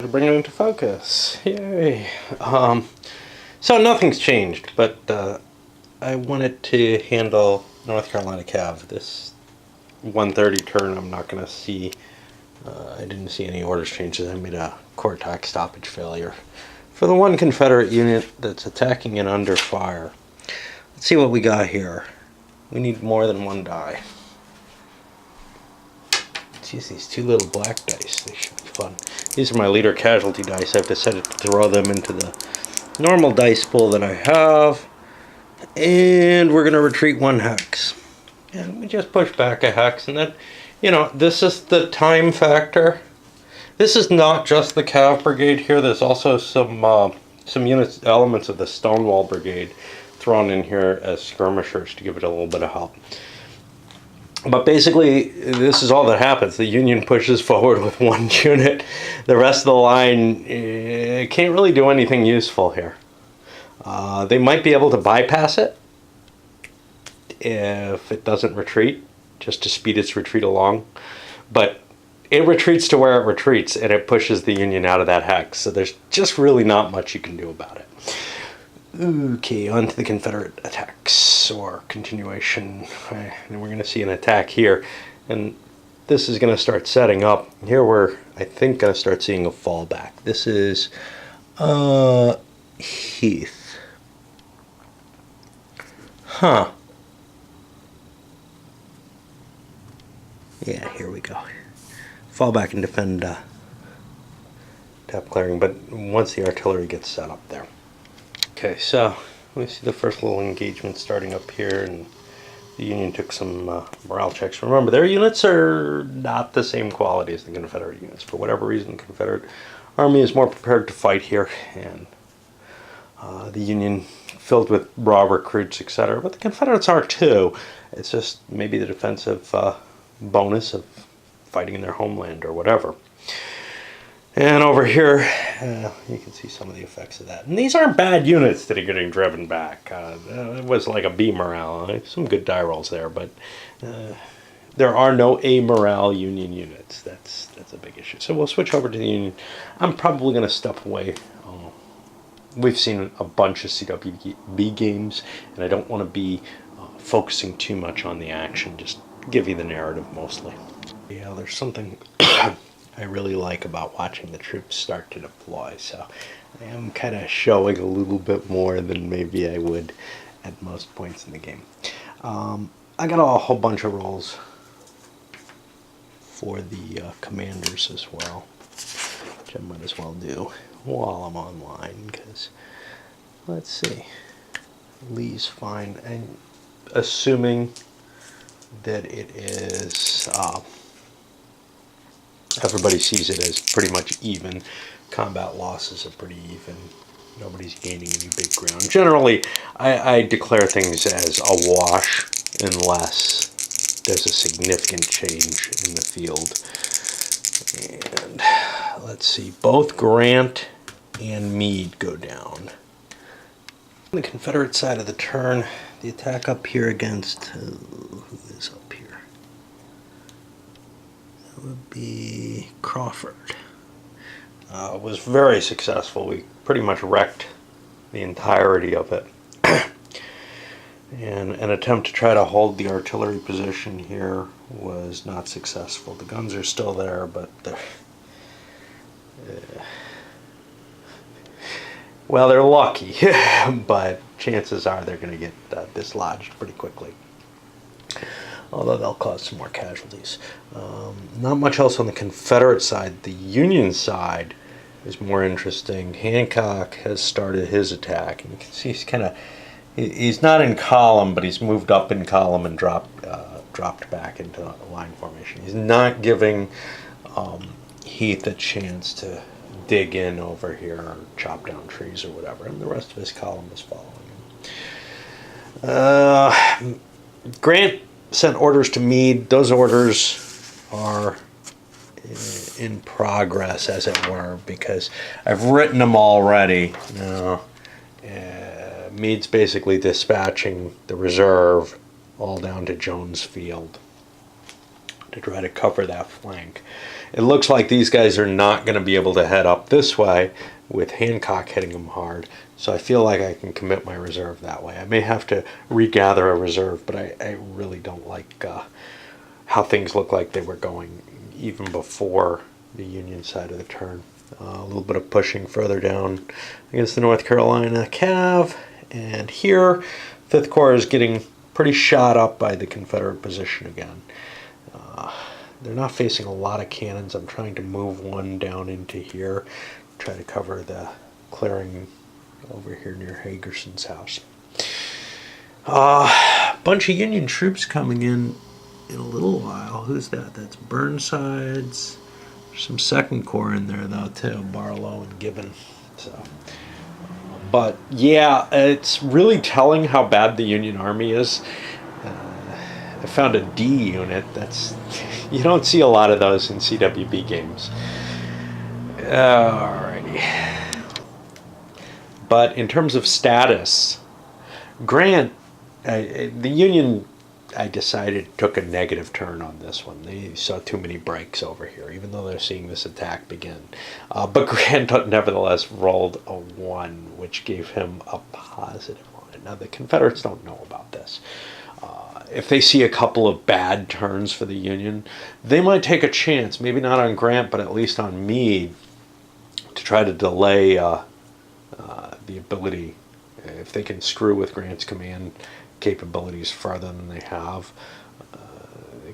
to bring it into focus. Yay. So nothing's changed, but I wanted to handle North Carolina Cav. This 130 turn I'm not going to see. I didn't see any orders changes. I made a core attack stoppage failure for the one Confederate unit that's attacking it under fire. Let's see what we got here. We need more than one die. Let's use these two little black dice. They should be fun. These are my leader casualty dice. I have decided to throw them into the normal dice pool that I have. And we're going to retreat one hex. And we just push back a hex. And then, you know, this is the time factor. This is not just the Cav Brigade here. There's also some units, elements of the Stonewall Brigade thrown in here as skirmishers to give it a little bit of help. But basically, this is all that happens. The Union pushes forward with one unit. The rest of the line can't really do anything useful here. They might be able to bypass it if it doesn't retreat, just to speed its retreat along. But it retreats to where it retreats, and it pushes the Union out of that hex. So there's just really not much you can do about it. Okay, on to the Confederate attacks, or continuation. And we're going to see an attack here. And this is going to start setting up. Here we're, I think, going to start seeing a fallback. This is Heath. Huh. Yeah, here we go. Fall back and defend tap clearing, but once the artillery gets set up there. Okay, so we see the first little engagement starting up here, and the Union took some morale checks. Remember, their units are not the same quality as the Confederate units. For whatever reason, the Confederate Army is more prepared to fight here, and the Union filled with raw recruits, etc. But the Confederates are too. It's just maybe the defensive bonus of fighting in their homeland or whatever. And over here, you can see some of the effects of that. And these aren't bad units that are getting driven back. It was like a B morale. Some good die rolls there, but there are no A morale Union units. That's a big issue. So we'll switch over to the Union. I'm probably going to step away. We've seen a bunch of CWB games, and I don't want to be focusing too much on the action. Just give you the narrative mostly. Yeah, there's something I really like about watching the troops start to deploy, so I am kind of showing a little bit more than maybe I would at most points in the game. I got a whole bunch of rolls for the commanders as well, which I might as well do while I'm online, because let's see, Lee's fine, and assuming that it is everybody sees it as pretty much even. Combat losses are pretty even. Nobody's gaining any big ground. Generally, I declare things as a wash unless there's a significant change in the field. And let's see, both Grant and Meade go down. On the Confederate side of the turn, the attack up here against, who is up here? Would be Crawford. It was very successful. We pretty much wrecked the entirety of it. And an attempt to try to hold the artillery position here was not successful. The guns are still there, but they're well, they're lucky, but chances are they're going to get dislodged pretty quickly. Although they'll cause some more casualties. Not much else on the Confederate side. The Union side is more interesting. Hancock has started his attack, and you can see he's not in column, but he's moved up in column and dropped back into line formation. He's not giving Heath a chance to dig in over here or chop down trees or whatever, and the rest of his column is following him. Grant sent orders to Meade. Those orders are in progress, as it were, because I've written them already. Meade's basically dispatching the reserve all down to Jones Field to try to cover that flank. it looks like these guys are not going to be able to head up this way with Hancock hitting them hard. So I feel like I can commit my reserve that way. I may have to regather a reserve, but I really don't like how things look like they were going even before the Union side of the turn. A little bit of pushing further down against the North Carolina Cav, and here 5th Corps is getting pretty shot up by the Confederate position again. They're not facing a lot of cannons. I'm trying to move one down into here, try to cover the clearing over here near Hagerson's house. Bunch of Union troops coming in a little while. Who's that? That's Burnside's. There's some 2nd Corps in there though too, Barlow and Gibbon. So, but yeah, it's really telling how bad the Union Army is. I found a D unit. That's, you don't see a lot of those in CWB games. Alrighty. But in terms of status, Grant, the Union, I decided, took a negative turn on this one. They saw too many breaks over here, even though they're seeing this attack begin. But Grant nevertheless rolled a 1, which gave him a positive on it. Now, the Confederates don't know about this. If they see a couple of bad turns for the Union, they might take a chance, maybe not on Grant, but at least on Meade, to try to delay the ability. If they can screw with Grant's command capabilities farther than they have, they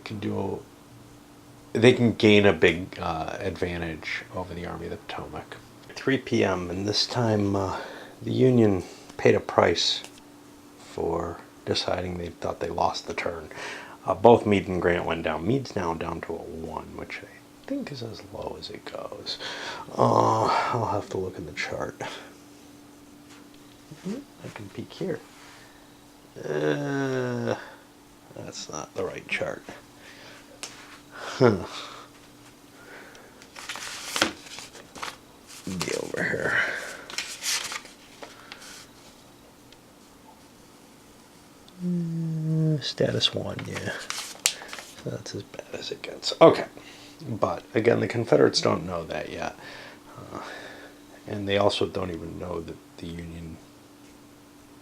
can gain a big advantage over the Army of the Potomac. 3 p.m. and this time the Union paid a price for deciding they thought they lost the turn. Both Meade and Grant went down. Meade's now down to a 1, which I think is as low as it goes. I'll have to look in the chart. I can peek here. That's not the right chart. Be over here. Status 1, yeah. So that's as bad as it gets. Okay. But, again, the Confederates don't know that yet. And they also don't even know that the Union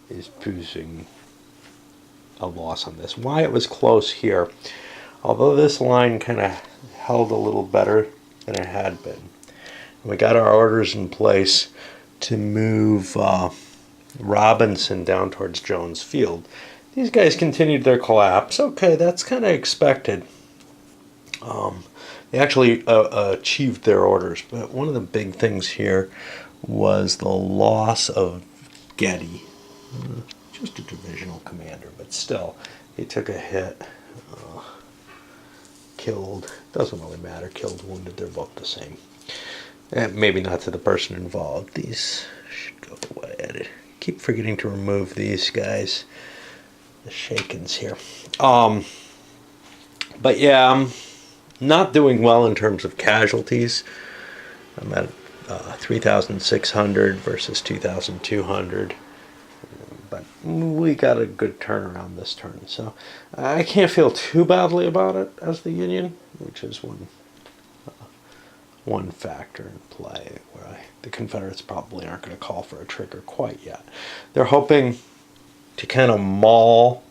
is posing a loss on this. Why it was close here, although this line kind of held a little better than it had been. We got our orders in place to move Robinson down towards Jones Field. These guys continued their collapse. Okay, that's kind of expected. They actually achieved their orders, but one of the big things here was the loss of Getty. Just a divisional commander, but still, he took a hit. Killed, doesn't really matter, killed, wounded, they're both the same. And maybe not to the person involved. These should go away. I keep forgetting to remove these guys. The Shakens here. But yeah, I'm not doing well in terms of casualties. I'm at 3,600 versus 2,200. But we got a good turnaround this turn, so I can't feel too badly about it as the Union, which is one factor in play where the Confederates probably aren't going to call for a trigger quite yet. They're hoping to kind of maul.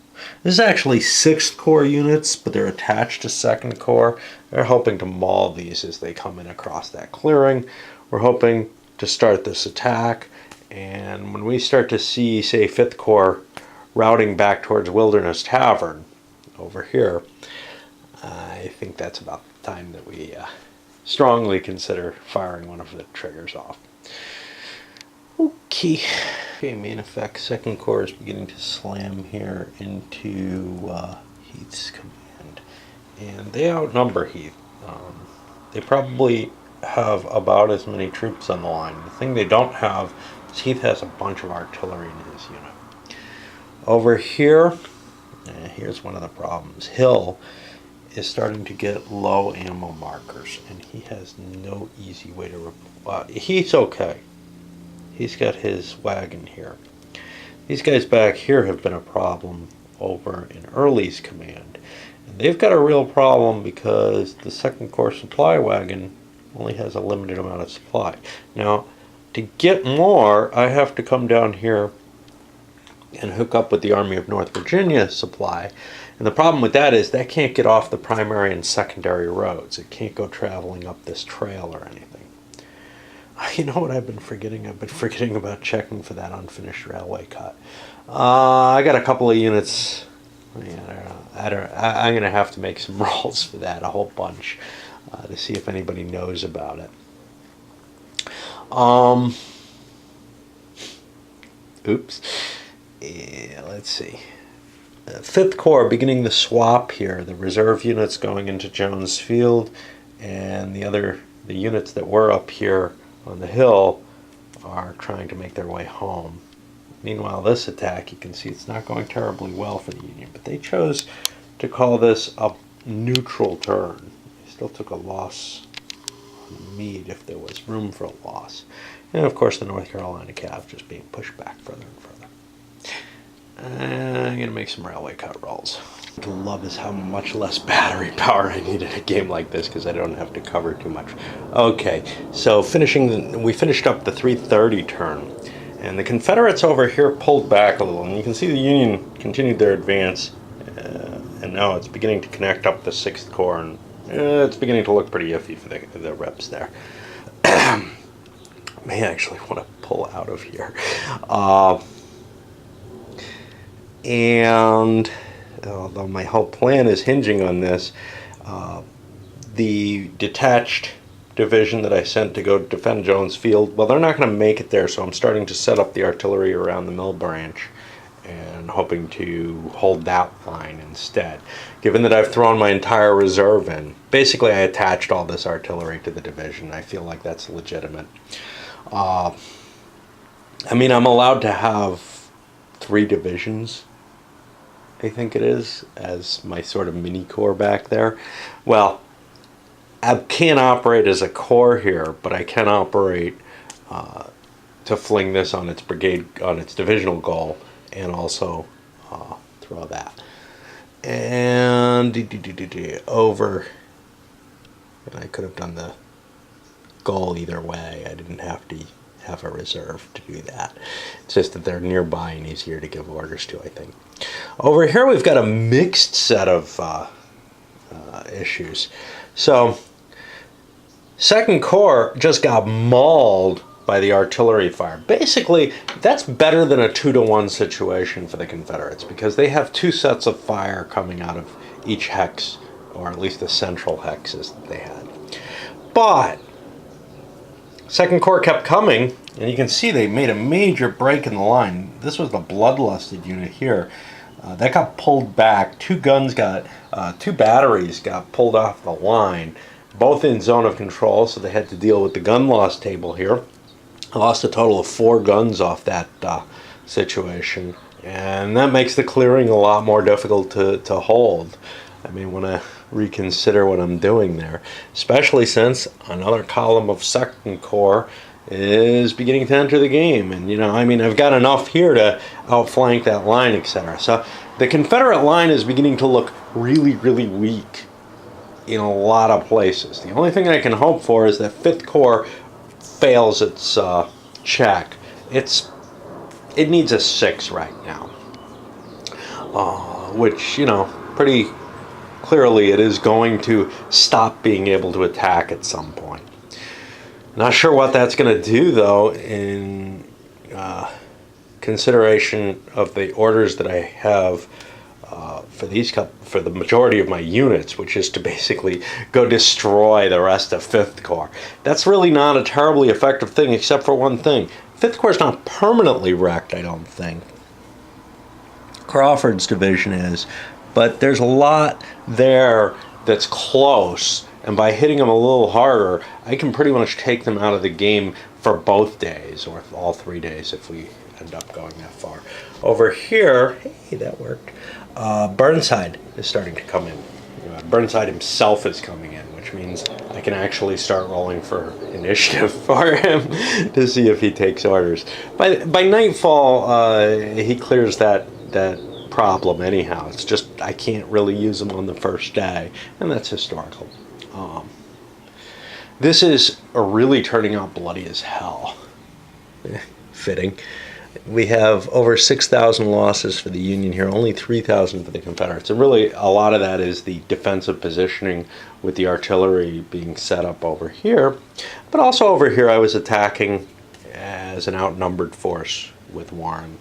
This is actually 6th Corps units, but they're attached to 2nd Corps. They're hoping to maul these as they come in across that clearing. We're hoping to start this attack, and when we start to see, say, 5th Corps routing back towards Wilderness Tavern over here, I think that's about the time that we strongly consider firing one of the triggers off. Okay, main effect, 2nd Corps is beginning to slam here into Heath's command. And they outnumber Heath. They probably have about as many troops on the line. The thing they don't have is Heath has a bunch of artillery in his unit. Over here, here's one of the problems. Hill is starting to get low ammo markers, and he has no easy way to... He's okay. He's got his wagon here. These guys back here have been a problem over in Early's command. And they've got a real problem because the Second Corps supply wagon only has a limited amount of supply. Now, to get more, I have to come down here and hook up with the Army of North Virginia supply. And the problem with that is that can't get off the primary and secondary roads. It can't go traveling up this trail or anything. You know what I've been forgetting? I've been forgetting about checking for that unfinished railway cut. I got a couple of units. I'm going to have to make some rolls for that, a whole bunch, to see if anybody knows about it. Oops. Yeah, let's see. 5th Corps beginning the swap here. The reserve units going into Jones Field, and the units that were up here on the hill are trying to make their way home. Meanwhile, this attack, you can see it's not going terribly well for the Union, but they chose to call this a neutral turn. They still took a loss on Meade if there was room for a loss. And of course, the North Carolina Cav just being pushed back further and further. I'm going to make some railway cut rolls. What I love is how much less battery power I need in a game like this because I don't have to cover too much. Okay, so we finished up the 3:30 turn. And the Confederates over here pulled back a little. And you can see the Union continued their advance. And now it's beginning to connect up the 6th Corps. And it's beginning to look pretty iffy for the reps there. May actually want to pull out of here. And although my whole plan is hinging on this, the detached division that I sent to go defend Jones Field, well, they're not going to make it there, so I'm starting to set up the artillery around the Mill Branch and hoping to hold that line instead. Given that I've thrown my entire reserve in, basically I attached all this artillery to the division. I feel like that's legitimate. I mean, I'm allowed to have 3 divisions, I think it is, as my sort of mini corps back there. Well, I can't operate as a corps here, but I can operate to fling this on its divisional goal, and also throw that. And over, and I could have done the goal either way. I didn't have to have a reserve to do that. It's just that they're nearby and easier to give orders to, I think. Over here we've got a mixed set of issues. So, 2nd Corps just got mauled by the artillery fire. Basically, that's better than a 2-to-1 situation for the Confederates because they have 2 sets of fire coming out of each hex, or at least the central hexes that they had. But 2nd Corps kept coming, and you can see they made a major break in the line. This was the bloodlusted unit here. That got pulled back. 2 batteries got pulled off the line, both in zone of control, so they had to deal with the gun loss table here. I lost a total of 4 guns off that situation, and that makes the clearing a lot more difficult to hold. I may want to reconsider what I'm doing there, especially since another column of 2nd Corps is beginning to enter the game. And, I mean, I've got enough here to outflank that line, etc. So the Confederate line is beginning to look really, really weak in a lot of places. The only thing I can hope for is that 5th Corps fails its check. It needs a 6 right now, which, pretty clearly it is going to stop being able to attack at some point. Not sure what that's going to do, though, in consideration of the orders that I have for the majority of my units, which is to basically go destroy the rest of 5th Corps. That's really not a terribly effective thing, except for one thing. 5th Corps is not permanently wrecked, I don't think. Crawford's division is, but there's a lot there that's close, and by hitting them a little harder, I can pretty much take them out of the game for both days, or all 3 days if we end up going that far. Over here, hey, that worked. Burnside is starting to come in. Burnside himself is coming in, which means I can actually start rolling for initiative for him to see if he takes orders. By nightfall, he clears that problem anyhow. It's just I can't really use them on the first day, and that's historical. This is really turning out bloody as hell. Fitting. We have over 6,000 losses for the Union here, only 3,000 for the Confederates. And really, a lot of that is the defensive positioning with the artillery being set up over here. But also over here, I was attacking as an outnumbered force with Warren.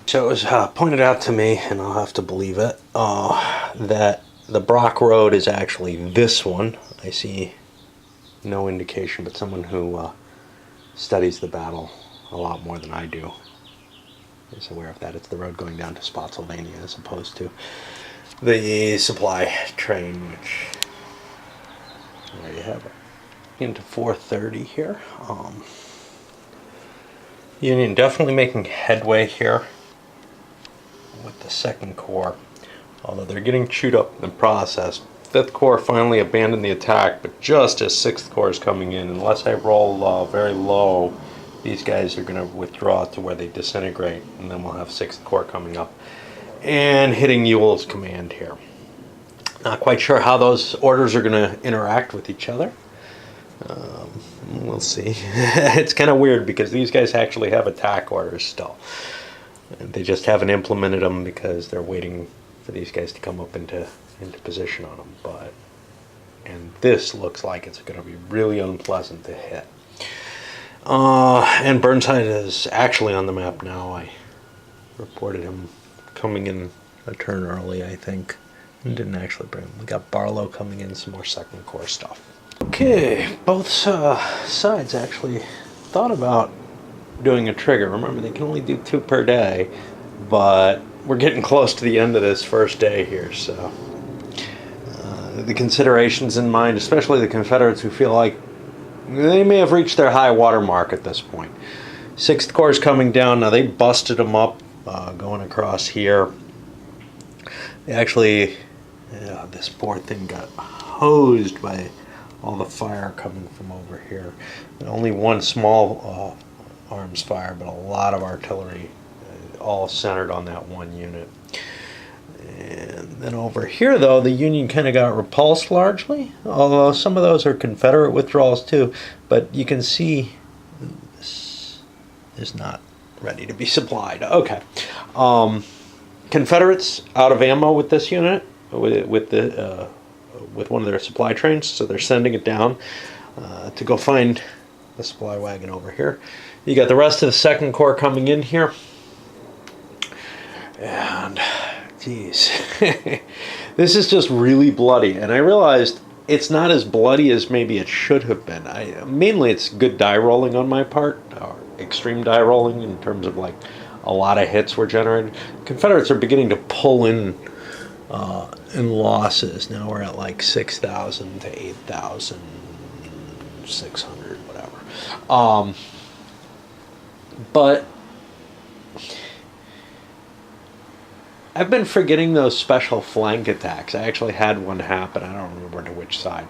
So it was pointed out to me, and I'll have to believe it, that the Brock Road is actually this one. I see no indication, but someone who studies the battle a lot more than I do is aware of that. It's the road going down to Spotsylvania as opposed to the supply train, which there you have it. Into 4:30 here. Union definitely making headway here with the Second Corps, although they're getting chewed up in the process. Fifth Corps finally abandoned the attack, but just as Sixth Corps is coming in, unless I roll very low, these guys are going to withdraw to where they disintegrate, and then we'll have Sixth Corps coming up and hitting Ewell's command here. Not quite sure how those orders are going to interact with each other. We'll see. It's kind of weird because these guys actually have attack orders still. And they just haven't implemented them because they're waiting for these guys to come up into position on them. And this looks like it's going to be really unpleasant to hit. And Burnside is actually on the map now. I reported him coming in a turn early, I think. And didn't actually bring him. We got Barlow coming in, some more Second Corps stuff. Okay, both sides actually thought about doing a trigger. Remember, they can only do 2 per day, but we're getting close to the end of this first day here, so the considerations in mind, especially the Confederates who feel like they may have reached their high water mark at this point. Sixth Corps is coming down. Now, they busted them up going across here. They actually, this poor thing got hosed by all the fire coming from over here. Only one small arms fire, but a lot of artillery all centered on that one unit. And then over here, though, the Union kind of got repulsed largely, although some of those are Confederate withdrawals too. But you can see this is not ready to be supplied. Okay. Confederates out of ammo with this unit, with one of their supply trains, so they're sending it down to go find the supply wagon over here. You got the rest of the Second Corps coming in here. And geez, this is just really bloody, and I realized it's not as bloody as maybe it should have been. Mainly it's good die rolling on my part, or extreme die rolling in terms of like a lot of hits were generated. Confederates are beginning to pull in losses. Now we're at like 6,000 to 8,600, whatever. But I've been forgetting those special flank attacks. I actually had one happen. I don't remember to which side.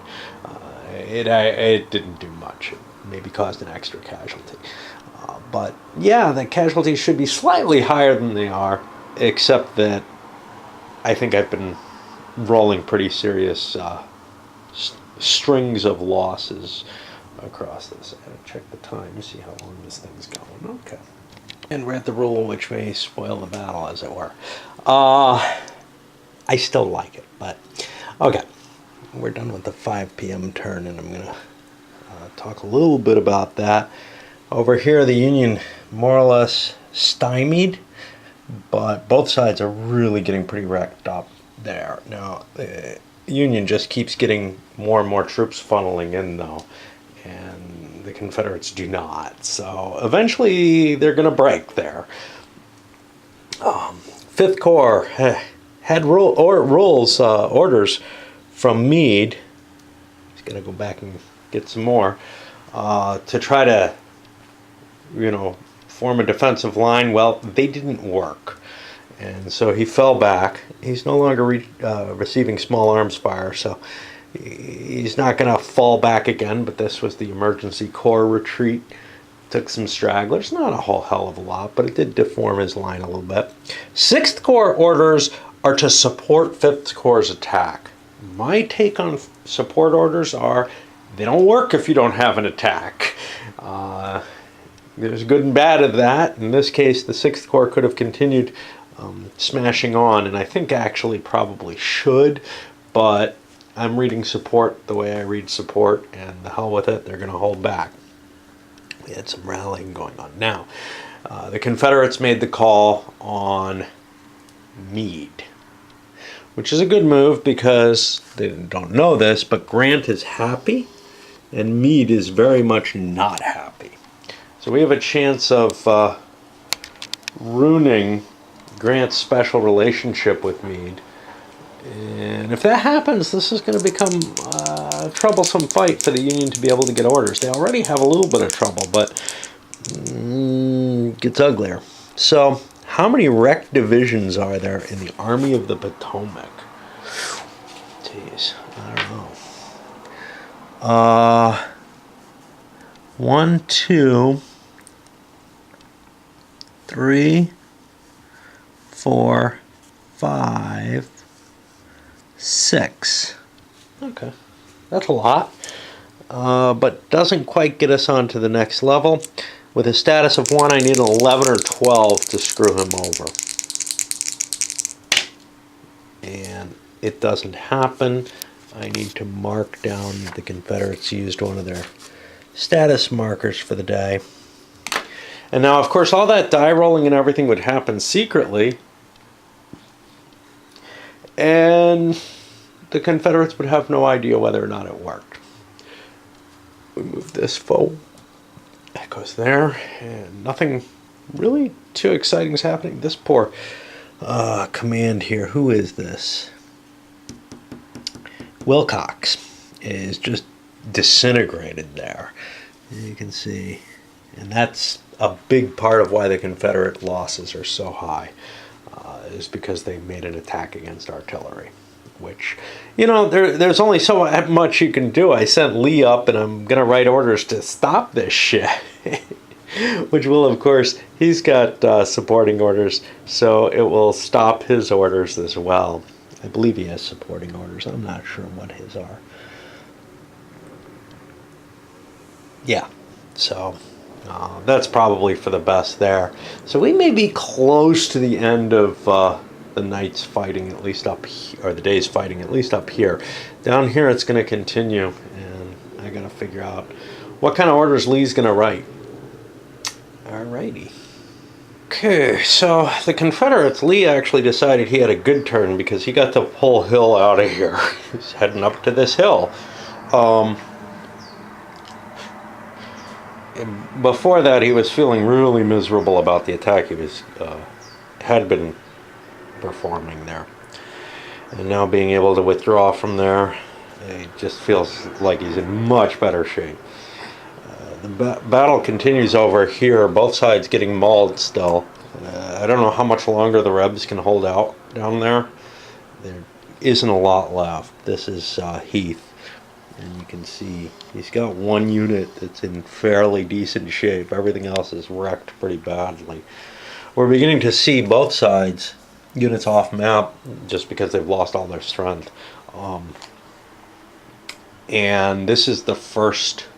It didn't do much. It maybe caused an extra casualty. But yeah, the casualties should be slightly higher than they are, except that I think I've been rolling pretty serious strings of losses across this. I gotta check the time, see how long this thing's going. Okay. And we're at the rule which may spoil the battle, as it were. I still like it, but okay. We're done with the 5 p.m. turn, and I'm going to talk a little bit about that. Over here, the Union more or less stymied, but both sides are really getting pretty wrecked up there. Now, the Union just keeps getting more and more troops funneling in, though, and the Confederates do not. So eventually, they're going to break there. Fifth Corps had orders from Meade. He's going to go back and get some more to try to, form a defensive line. Well, they didn't work, and so he fell back. He's no longer receiving small arms fire, so he's not going to fall back again. But this was the emergency corps retreat took some stragglers, not a whole hell of a lot, but it did deform his line a little bit. 6th Corps orders are to support 5th Corps' attack. My take on support orders are they don't work if you don't have an attack. There's good and bad of that. In this case, the 6th Corps could have continued smashing on, and I think actually probably should, but I'm reading support the way I read support, and the hell with it, they're going to hold back. We had some rallying going on. Now, the Confederates made the call on Meade, which is a good move because they don't know this, but Grant is happy, and Meade is very much not happy. So we have a chance of ruining Grant's special relationship with Meade. And if that happens, this is going to become a troublesome fight for the Union to be able to get orders. They already have a little bit of trouble, but it gets uglier. So, how many wrecked divisions are there in the Army of the Potomac? Jeez, I don't know. 1, 2, 3, 4, 5, 6. Okay, that's a lot, but doesn't quite get us on to the next level. With a status of 1, I need an 11 or 12 to screw him over. And it doesn't happen. I need to mark down the Confederates used one of their status markers for the day. And now, of course, all that die rolling and everything would happen secretly, and the Confederates would have no idea whether or not it worked. We move this forward. That goes there, and nothing really too exciting is happening. This poor command here, who is this? Wilcox is just disintegrated there. You can see, and that's a big part of why the Confederate losses are so high, is because they made an attack against artillery, which, you know, there's only so much you can do. I sent Lee up, and I'm going to write orders to stop this shit, which will, of course, he's got supporting orders, so it will stop his orders as well. I believe he has supporting orders. I'm not sure what his are. Yeah, so that's probably for the best there. So we may be close to the end of the night's fighting, at least up here, or the day's fighting, at least up here. Down here it's going to continue, and I got to figure out what kind of orders Lee's going to write. Alrighty. Okay, so the Confederates, Lee actually decided he had a good turn because he got to pull Hill out of here. He's heading up to this hill. Before that, he was feeling really miserable about the attack he was had been performing there, and now being able to withdraw from there, it just feels like he's in much better shape. The battle continues over here, both sides getting mauled still. I don't know how much longer the Rebs can hold out down there. There isn't a lot left. This is Heath. And you can see he's got one unit that's in fairly decent shape. Everything else is wrecked pretty badly. We're beginning to see both sides, units off map, just because they've lost all their strength. And this is the first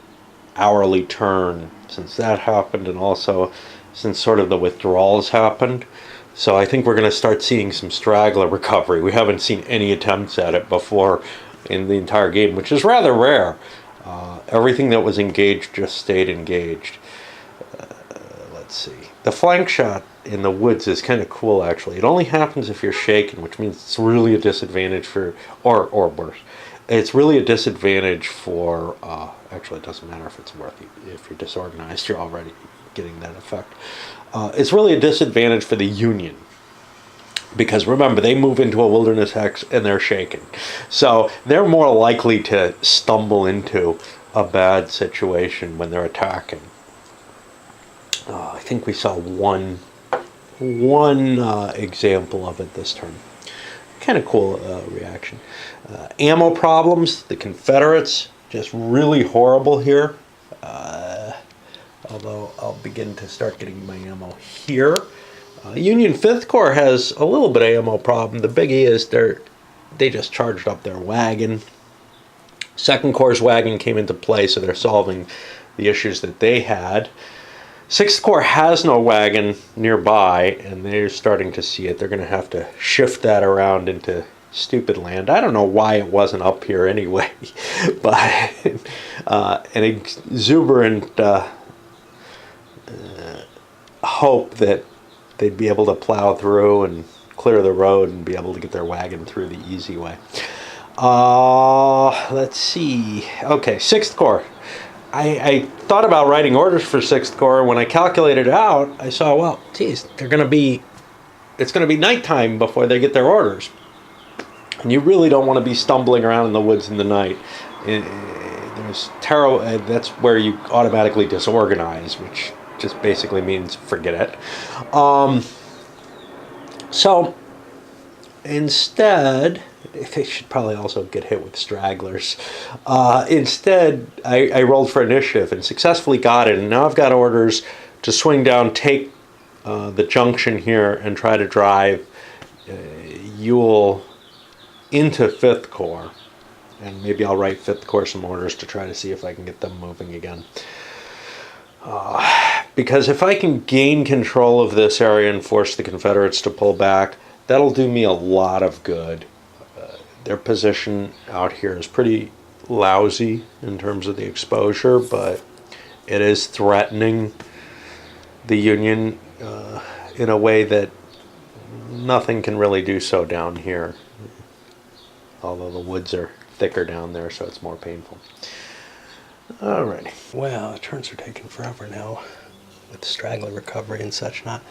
hourly turn since that happened, and also since sort of the withdrawals happened. So I think we're going to start seeing some straggler recovery. We haven't seen any attempts at it before in the entire game, which is rather rare. Everything that was engaged just stayed engaged. Let's see. The flank shot in the woods is kind of cool, actually. It only happens if you're shaken, which means it's really a disadvantage for, or worse. It's really a disadvantage for, actually it doesn't matter if it's worth it. If you're disorganized, you're already getting that effect. It's really a disadvantage for the Union. Because remember, they move into a wilderness hex and they're shaken. So they're more likely to stumble into a bad situation when they're attacking. I think we saw one example of it this turn. Kind of cool reaction. Ammo problems. The Confederates, just really horrible here. although I'll begin to start getting my ammo here. Union 5th Corps has a little bit of ammo problem. The biggie is they just charged up their wagon. 2nd Corps' wagon came into play, so they're solving the issues that they had. 6th Corps has no wagon nearby, and they're starting to see it. They're going to have to shift that around into stupid land. I don't know why it wasn't up here anyway, but an exuberant hope that they'd be able to plow through and clear the road and be able to get their wagon through the easy way. Let's see. Okay, 6th Corps. I thought about writing orders for 6th Corps. When I calculated it out, I saw, well, geez, it's going to be nighttime before they get their orders. And you really don't want to be stumbling around in the woods in the night. That's where you automatically disorganize, which just basically means forget it. So instead, they should probably also get hit with stragglers. Instead, I rolled for initiative and successfully got it. And now I've got orders to swing down, take the junction here, and try to drive Ewell into 5th Corps. And maybe I'll write 5th Corps some orders to try to see if I can get them moving again. Because if I can gain control of this area and force the Confederates to pull back, that'll do me a lot of good. Their position out here is pretty lousy in terms of the exposure, but it is threatening the Union in a way that nothing can really do so down here. Although the woods are thicker down there, so it's more painful. Alrighty. Well, the turns are taking forever now with straggler recovery and such, not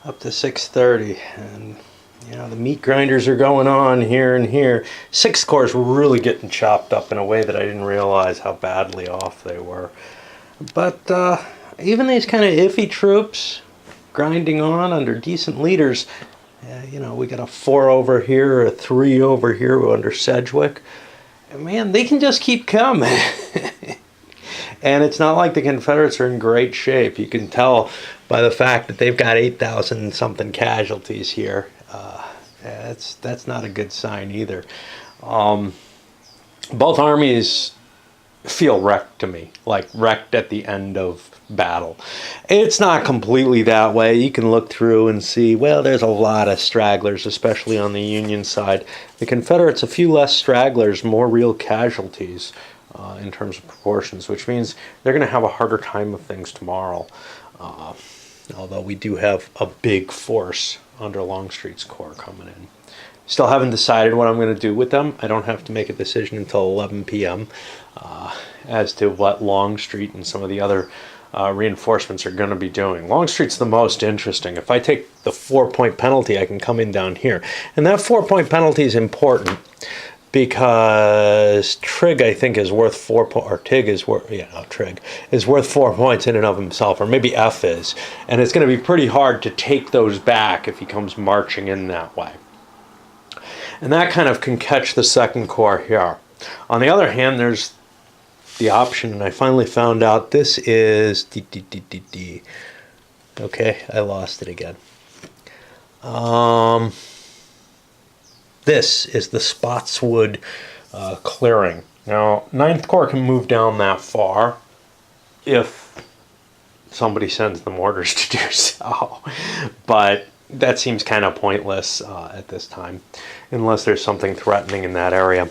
up to 6:30, and you know the meat grinders are going on here and here. 6th Corps is really getting chopped up in a way that I didn't realize how badly off they were. But even these kind of iffy troops grinding on under decent leaders, you know, we got a 4 over here, a 3 over here under Sedgwick. And man, they can just keep coming. And it's not like the Confederates are in great shape. You can tell by the fact that they've got 8,000 something casualties here. That's not a good sign either. Both armies feel wrecked to me, like wrecked at the end of battle. It's not completely that way. You can look through and see, well, there's a lot of stragglers, especially on the Union side. The Confederates, a few less stragglers, more real casualties in terms of proportions, which means they're going to have a harder time of things tomorrow. Although we do have a big force under Longstreet's corps coming in. Still haven't decided what I'm going to do with them. I don't have to make a decision until 11 p.m. As to what Longstreet and some of the other reinforcements are going to be doing. Longstreet's the most interesting. If I take the 4-point penalty, I can come in down here. And that 4-point penalty is important because Trigg, I think, is worth 4 points, or Tig is worth, Trigg is worth 4 points in and of himself, or maybe F is. And it's going to be pretty hard to take those back if he comes marching in that way. And that kind of can catch the 2nd Corps here. On the other hand, there's the option, and I finally found out this is Okay, I lost it again. This is the Spotswood clearing. Now, 9th Corps can move down that far if somebody sends them orders to do so. But that seems kind of pointless at this time, unless there's something threatening in that area.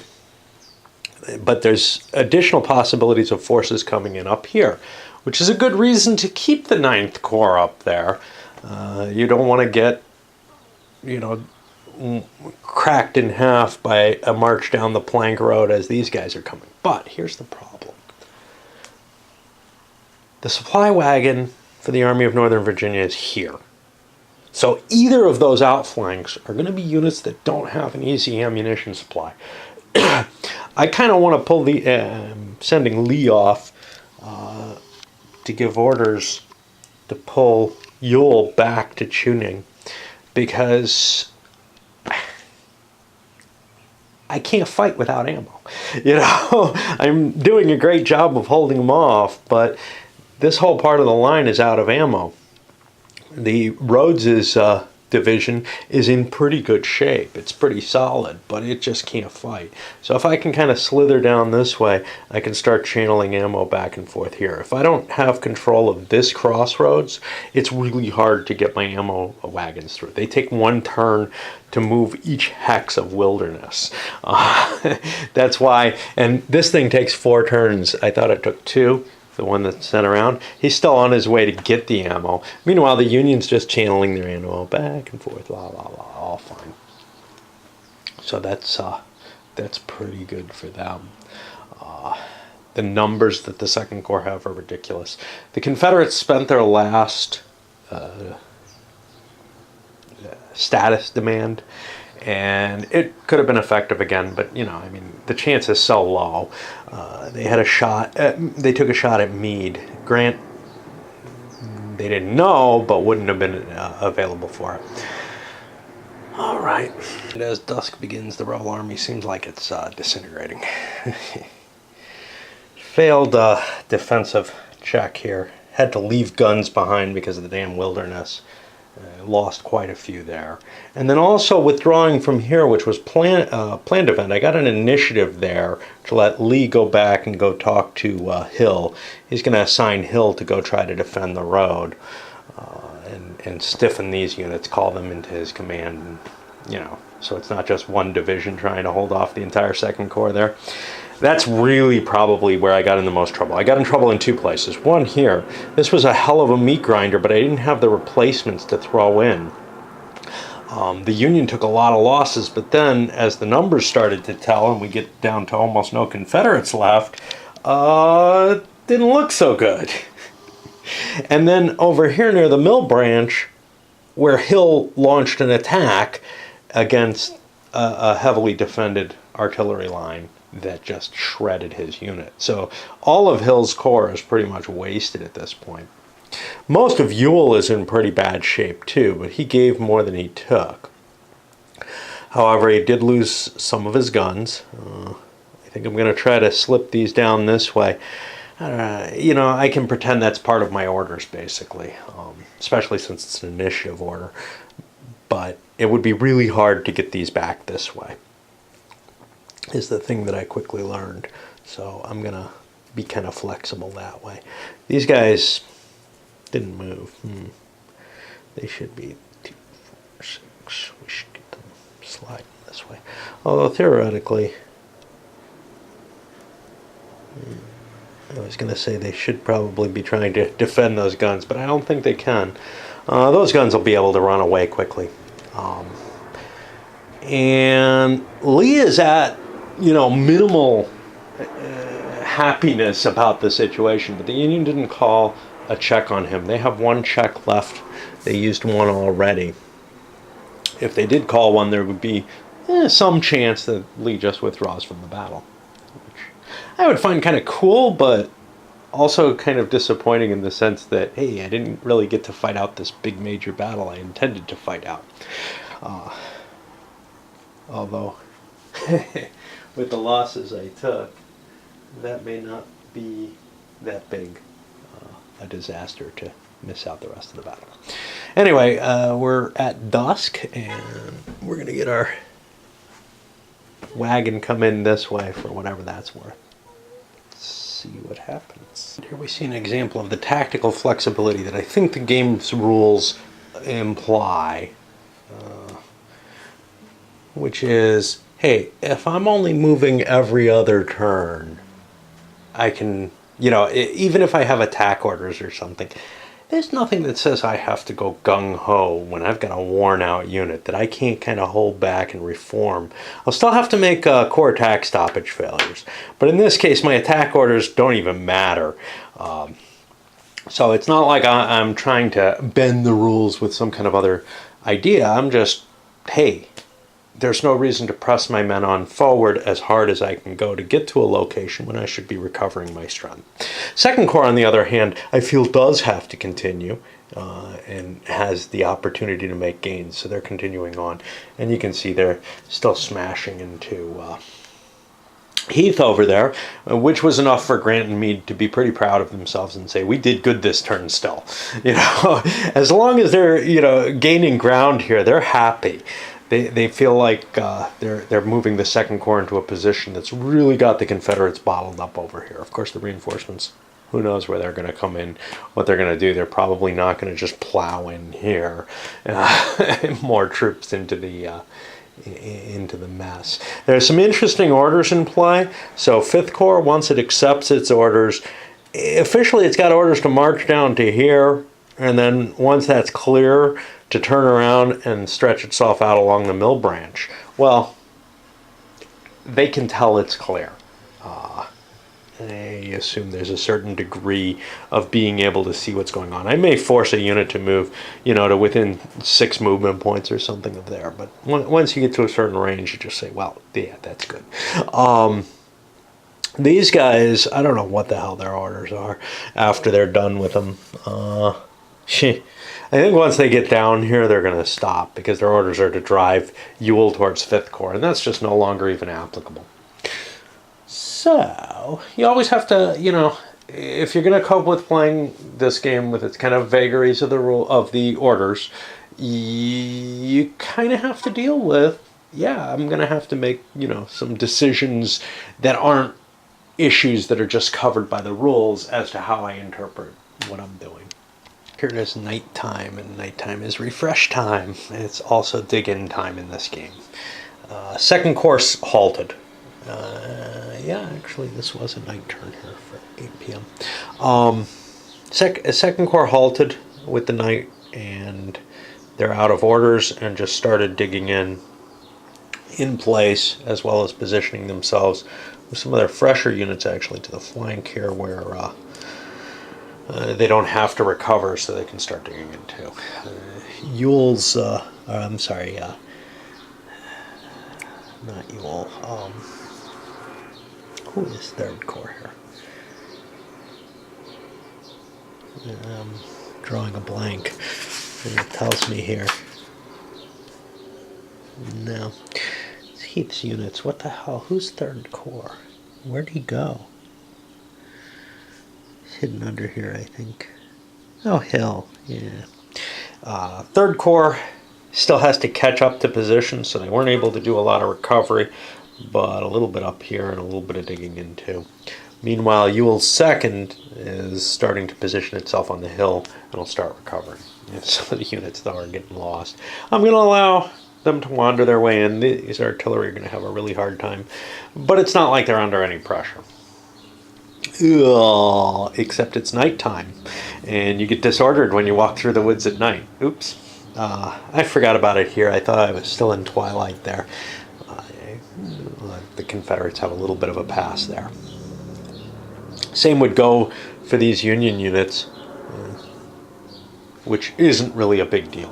But there's additional possibilities of forces coming in up here, which is a good reason to keep the 9th Corps up there. You don't want to get, cracked in half by a march down the plank road as these guys are coming. But here's the problem. The supply wagon for the Army of Northern Virginia is here. So either of those outflanks are going to be units that don't have an easy ammunition supply. I kind of want to pull the sending Lee off to give orders to pull Ewell back to Chuning, because I can't fight without ammo. I'm doing a great job of holding them off, but this whole part of the line is out of ammo. The Rhodes's division is in pretty good shape. It's pretty solid, but it just can't fight. So if I can kind of slither down this way, I can start channeling ammo back and forth here. If I don't have control of this crossroads, it's really hard to get my ammo wagons through. They take one turn to move each hex of wilderness. That's why, and this thing takes 4 turns. I thought it took 2. The one that's sent around, he's still on his way to get the ammo. Meanwhile, the Union's just channeling their ammo back and forth, la la la, all fine. So that's pretty good for them. The numbers that the Second Corps have are ridiculous. The Confederates spent their last status demand, and it could have been effective again, but you know, I mean, the chance is so low. They had a shot. They took a shot at Meade. Grant, they didn't know, but wouldn't have been available for it. All right. And as dusk begins, the rebel army seems like it's disintegrating. Failed defensive check here. Had to leave guns behind because of the damn wilderness. Lost quite a few there. And then also withdrawing from here, which was planned event, I got an initiative there to let Lee go back and go talk to Hill. He's going to assign Hill to go try to defend the road and stiffen these units, call them into his command, and, you know, so it's not just one division trying to hold off the entire Second Corps there. That's really probably where I got in the most trouble. I got in trouble in 2 places. One here, this was a hell of a meat grinder, but I didn't have the replacements to throw in. The Union took a lot of losses, but then as the numbers started to tell and we get down to almost no Confederates left, didn't look so good. And then over here near the Mill Branch, where Hill launched an attack against a heavily defended artillery line that just shredded his unit. So all of Hill's corps is pretty much wasted at this point. Most of Ewell is in pretty bad shape too, but he gave more than he took. However, he did lose some of his guns. I think I'm going to try to slip these down this way. You know, I can pretend that's part of my orders, basically, especially since it's an initiative order. But it would be really hard to get these back this way, is the thing that I quickly learned. So I'm going to be kind of flexible that way. These guys didn't move. They should be 2, 4, 6. We should get them sliding this way. Although theoretically, I was going to say they should probably be trying to defend those guns, but I don't think they can. Those guns will be able to run away quickly. And Lee is at, you know, minimal happiness about the situation, but the Union didn't call a check on him. They have 1 check left. They used 1 already. If they did call one, there would be some chance that Lee just withdraws from the battle, which I would find kind of cool, but also kind of disappointing in the sense that, hey, I didn't really get to fight out this big major battle I intended to fight out. Although, with the losses I took, that may not be that big a disaster to miss out the rest of the battle. Anyway, we're at dusk, and we're going to get our wagon come in this way for whatever that's worth. Let's see what happens. Here we see an example of the tactical flexibility that I think the game's rules imply, which is, hey, if I'm only moving every other turn, I can, you know, even if I have attack orders or something, there's nothing that says I have to go gung-ho when I've got a worn-out unit that I can't kind of hold back and reform. I'll still have to make core attack stoppage failures, but in this case, my attack orders don't even matter. So it's not like I'm trying to bend the rules with some kind of other idea. I'm just, hey, there's no reason to press my men on forward as hard as I can go to get to a location when I should be recovering my strength. Second Corps, on the other hand, I feel does have to continue and has the opportunity to make gains, so they're continuing on. And you can see they're still smashing into Heath over there, which was enough for Grant and Meade to be pretty proud of themselves and say, we did good this turn still. As long as they're, gaining ground here, they're happy. They feel like they're moving the Second Corps into a position that's really got the Confederates bottled up over here. Of course, the reinforcements, who knows where they're going to come in, what they're going to do. They're probably not going to just plow in here. More troops into the mess. There's some interesting orders in play. So 5th Corps, once it accepts its orders, officially it's got orders to march down to here, and then once that's clear, to turn around and stretch itself out along the Mill Branch. Well, they can tell it's clear. I assume there's a certain degree of being able to see what's going on. I may force a unit to move, to within 6 movement points or something of there. But once you get to a certain range, you just say, well, yeah, that's good. These guys, I don't know what the hell their orders are after they're done with them. I think once they get down here, they're going to stop because their orders are to drive Ewell towards 5th Corps, and that's just no longer even applicable. So, you always have to, if you're going to cope with playing this game with its kind of vagaries of the orders, you kind of have to deal with, I'm going to have to make, some decisions that aren't issues that are just covered by the rules as to how I interpret what I'm doing. Here it is nighttime, and nighttime is refresh time. It's also dig-in time in this game. Second Corps halted. Actually, this was a night turn here for 8 p.m. Second Corps halted with the night, and they're out of orders and just started digging in place, as well as positioning themselves with some of their fresher units actually to the flank here, where they don't have to recover, so they can start digging in too. Ewell's, not Ewell. Who is 3rd Corps here? I'm drawing a blank, and it tells me here. No. It's Heath's units. What the hell? Who's 3rd Corps? Where'd he go? He's hidden under here, I think. Oh, Hill. Yeah. 3rd Corps still has to catch up to position, so they weren't able to do a lot of recovery, but a little bit up here and a little bit of digging in too. Meanwhile, Ewell's 2nd is starting to position itself on the hill, and will start recovering. Some of the units, though, are getting lost. I'm going to allow them to wander their way in. These artillery are going to have a really hard time, but it's not like they're under any pressure. Except it's nighttime, and you get disordered when you walk through the woods at night. Oops. I forgot about it here. I thought I was still in twilight there. The Confederates have a little bit of a pass there. Same would go for these Union units, which isn't really a big deal.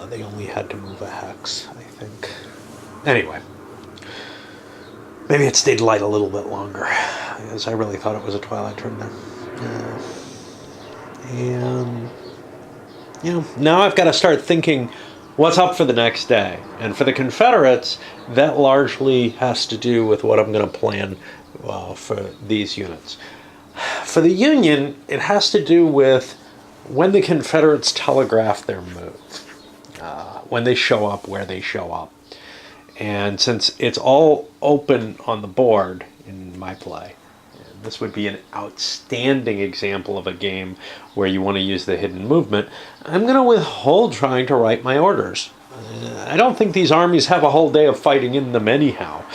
They only had to move a hex, I think. Anyway, maybe it stayed light a little bit longer, because I really thought it was a twilight turn there. Now I've got to start thinking what's up for the next day. And for the Confederates, that largely has to do with what I'm going to plan for these units. For the Union, it has to do with when the Confederates telegraph their move, when they show up, where they show up. And since it's all open on the board in my play, this would be an outstanding example of a game where you want to use the hidden movement, I'm going to withhold trying to write my orders. I don't think these armies have a whole day of fighting in them anyhow.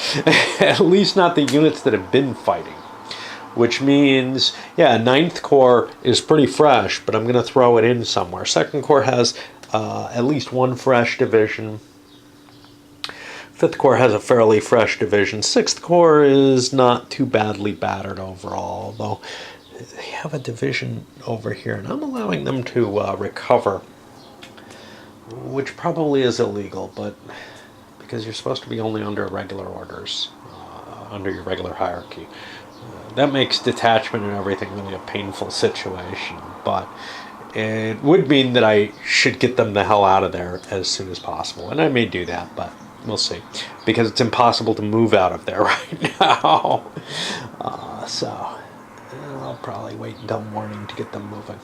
At least not the units that have been fighting. Which means, 9th Corps is pretty fresh, but I'm going to throw it in somewhere. 2nd Corps has at least one fresh division. 5th Corps has a fairly fresh division. 6th Corps is not too badly battered overall, although they have a division over here, and I'm allowing them to recover, which probably is illegal, but because you're supposed to be only under regular orders, under your regular hierarchy. That makes detachment and everything really a painful situation, but it would mean that I should get them the hell out of there as soon as possible, and I may do that, but We'll see. Because it's impossible to move out of there right now. So I'll probably wait until morning to get them moving.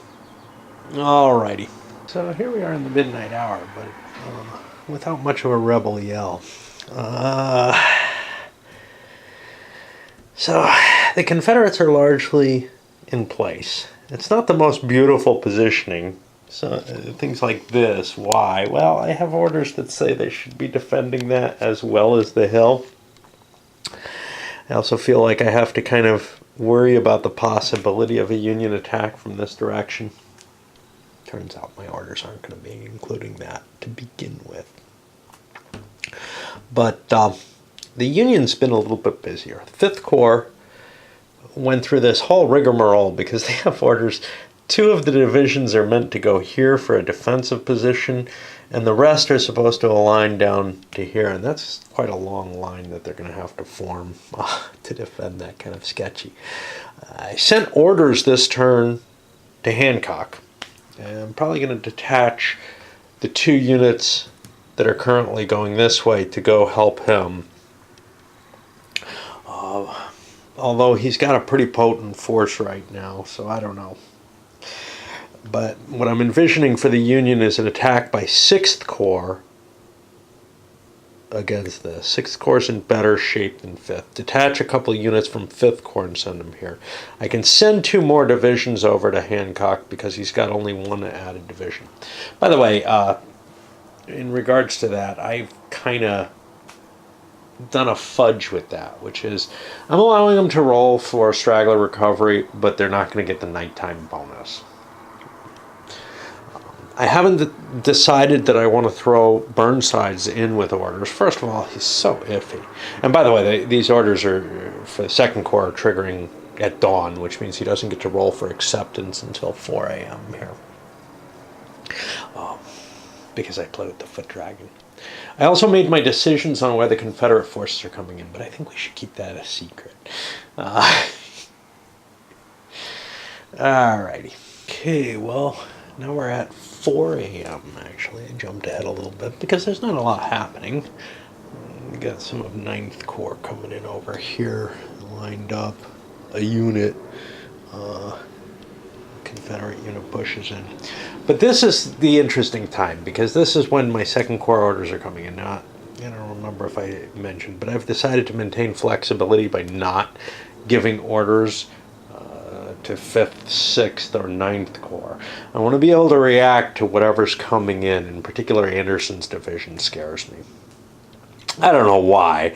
Alrighty. So here we are in the midnight hour, but without much of a rebel yell. So the Confederates are largely in place. It's not the most beautiful positioning. So things like this. Why? Well, I have orders that say they should be defending that as well as the hill. I also feel like I have to kind of worry about the possibility of a Union attack from this direction. Turns out my orders aren't going to be including that to begin with. But the Union's been a little bit busier. The 5th Corps went through this whole rigmarole because they have orders. 2 of the divisions are meant to go here for a defensive position, and the rest are supposed to align down to here. And that's quite a long line that they're going to have to form to defend that kind of sketchy. I sent orders this turn to Hancock. And I'm probably going to detach the 2 units that are currently going this way to go help him. Although he's got a pretty potent force right now, so I don't know. But what I'm envisioning for the Union is an attack by 6th Corps against this. 6th Corps is in better shape than 5th. Detach a couple of units from 5th Corps and send them here. I can send 2 more divisions over to Hancock because he's got only 1 added division. By the way, in regards to that, I've kind of done a fudge with that, which is I'm allowing them to roll for straggler recovery, but they're not going to get the nighttime bonus. I haven't decided that I want to throw Burnside's in with orders. First of all, he's so iffy. And by the way, these orders are for the 2nd Corps triggering at dawn, which means he doesn't get to roll for acceptance until 4 a.m. here. Because I played with the Foot Dragon. I also made my decisions on where the Confederate forces are coming in, but I think we should keep that a secret. Alrighty. Okay, well, now we're at 4 a.m. actually. I jumped ahead a little bit because there's not a lot happening. We got some of 9th Corps coming in over here, lined up. A unit, Confederate unit pushes in. But this is the interesting time because this is when my 2nd Corps orders are coming in. Now, I don't remember if I mentioned, but I've decided to maintain flexibility by not giving orders to 5th, 6th, or 9th Corps. I want to be able to react to whatever's coming in particular Anderson's division scares me. I don't know why,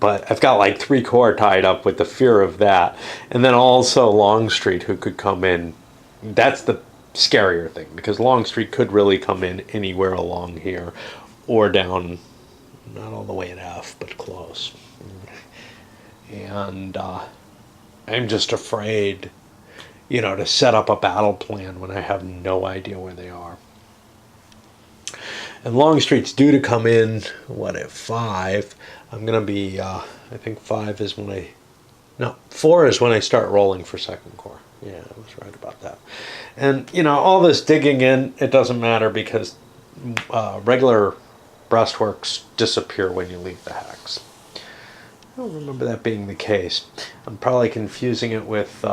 but I've got like 3 corps tied up with the fear of that. And then also Longstreet, who could come in. That's the scarier thing, because Longstreet could really come in anywhere along here, or down, not all the way at F, but close. And I'm just afraid, to set up a battle plan when I have no idea where they are. And Longstreet's due to come in, at 5? I'm going to be, I think 5 is when 4 is when I start rolling for 2nd Corps. Yeah, I was right about that. And, all this digging in, it doesn't matter because regular breastworks disappear when you leave the hex. I don't remember that being the case. I'm probably confusing it with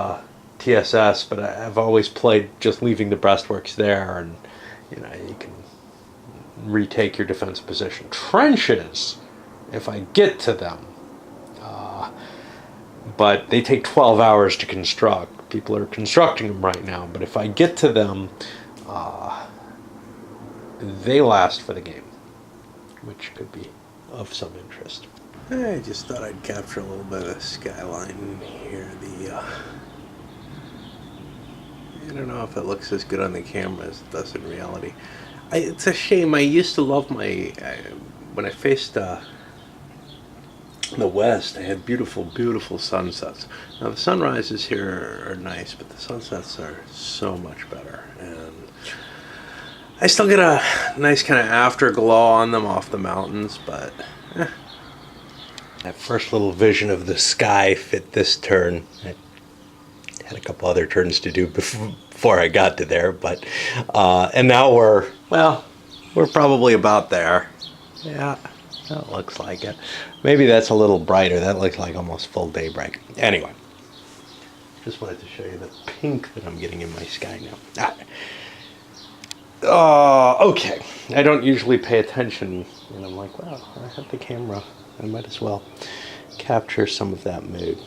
TSS, but I've always played just leaving the breastworks there, and you can retake your defensive position. Trenches, if I get to them, but they take 12 hours to construct. People are constructing them right now, but if I get to them, they last for the game, which could be of some interest. I just thought I'd capture a little bit of the skyline here. I don't know if it looks as good on the camera as it does in reality. It's a shame. I used to love when I faced the west, I had beautiful, beautiful sunsets. Now the sunrises here are nice, but the sunsets are so much better. And I still get a nice kind of afterglow on them off the mountains, but that first little vision of the sky fit this turn. I had a couple other turns to do before I got to there, but and now we're probably about there. Yeah, that looks like it. Maybe that's a little brighter. That looks like almost full daybreak. Anyway, just wanted to show you the pink that I'm getting in my sky now. Okay. I don't usually pay attention, and I'm like, well, I have the camera. I might as well capture some of that mood.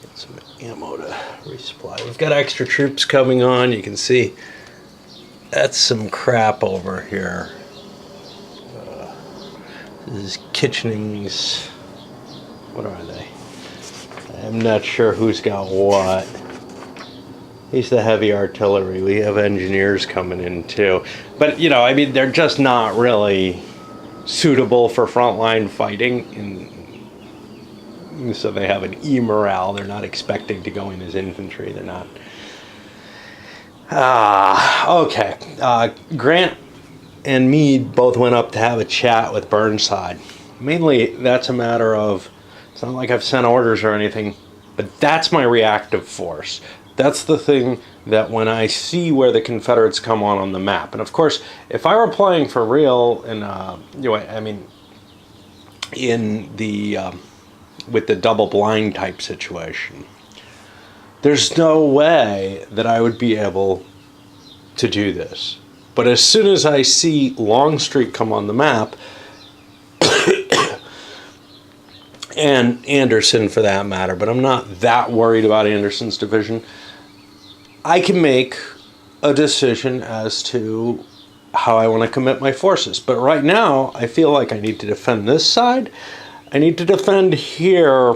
Get some ammo to resupply. We've got extra troops coming on. You can see that's some crap over here. This is Kitchening's. What are they? I'm not sure who's got what. He's the heavy artillery. We have engineers coming in too. But, you know, I mean, they're just not really suitable for frontline fighting. And so they have an E morale. They're not expecting to go in as infantry. They're not. Okay. Grant and Meade both went up to have a chat with Burnside. Mainly, that's a matter of, it's not like I've sent orders or anything, but that's my reactive force. That's the thing that when I see where the Confederates come on the map, and of course, if I were playing for real, and you know, I mean, in the with the double blind type situation, there's no way that I would be able to do this. But as soon as I see Longstreet come on the map, and Anderson for that matter, but I'm not that worried about Anderson's division, I can make a decision as to how I want to commit my forces. But right now, I feel like I need to defend this side. I need to defend here,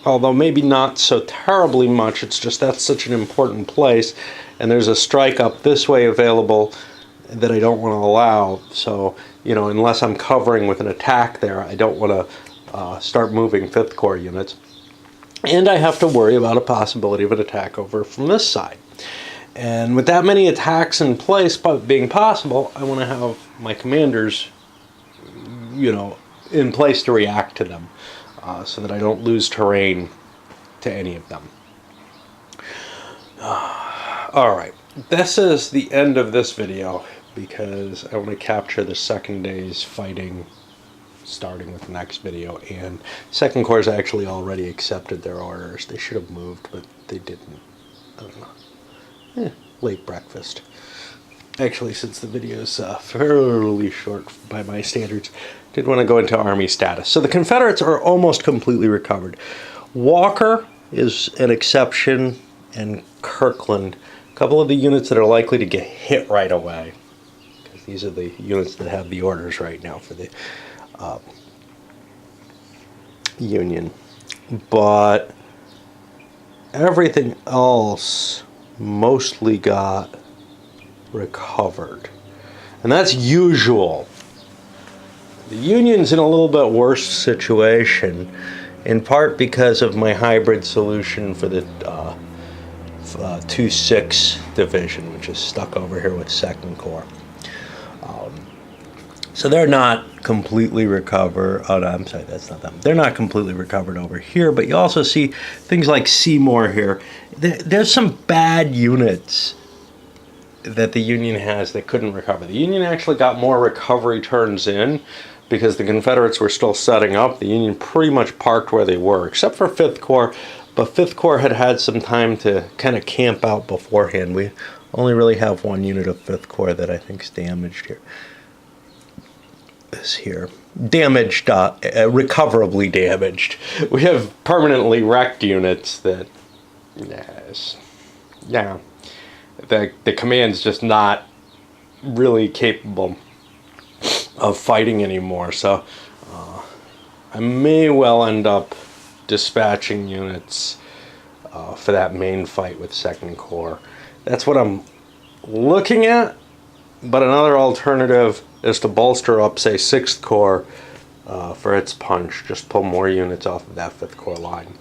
although maybe not so terribly much. It's just that's such an important place, and there's a strike up this way available that I don't want to allow. So, you know, unless I'm covering with an attack there, I don't want to start moving 5th Corps units. And I have to worry about a possibility of an attack over from this side. And with that many attacks in place being possible, I want to have my commanders, you know, in place to react to them, so that I don't lose terrain to any of them. Alright, this is the end of this video because I want to capture the second day's fighting starting with the next video, and 2nd Corps actually already accepted their orders. They should have moved, but they didn't. I don't know. Late breakfast. Actually, since the video's fairly short by my standards, did want to go into Army status. So the Confederates are almost completely recovered. Walker is an exception, and Kirkland, a couple of the units that are likely to get hit right away, because these are the units that have the orders right now for the Union. But everything else mostly got recovered, and that's usual. The Union's in a little bit worse situation, in part because of my hybrid solution for the 2-6 division, which is stuck over here with 2nd Corps. So they're not completely recovered. Oh no, I'm sorry, that's not them. They're not completely recovered over here, but you also see things like Seymour here. There's some bad units that the Union has that couldn't recover. The Union actually got more recovery turns in because the Confederates were still setting up. The Union pretty much parked where they were, except for 5th Corps, but 5th Corps had some time to kind of camp out beforehand. We only really have one unit of 5th Corps that I think is damaged here. This here. Damaged, recoverably damaged. We have permanently wrecked units that, yes, yeah, the command's just not really capable of fighting anymore. So I may well end up dispatching units for that main fight with 2nd Corps. That's what I'm looking at. But another alternative is to bolster up, say, 6th Corps for its punch. Just pull more units off of that 5th Corps line.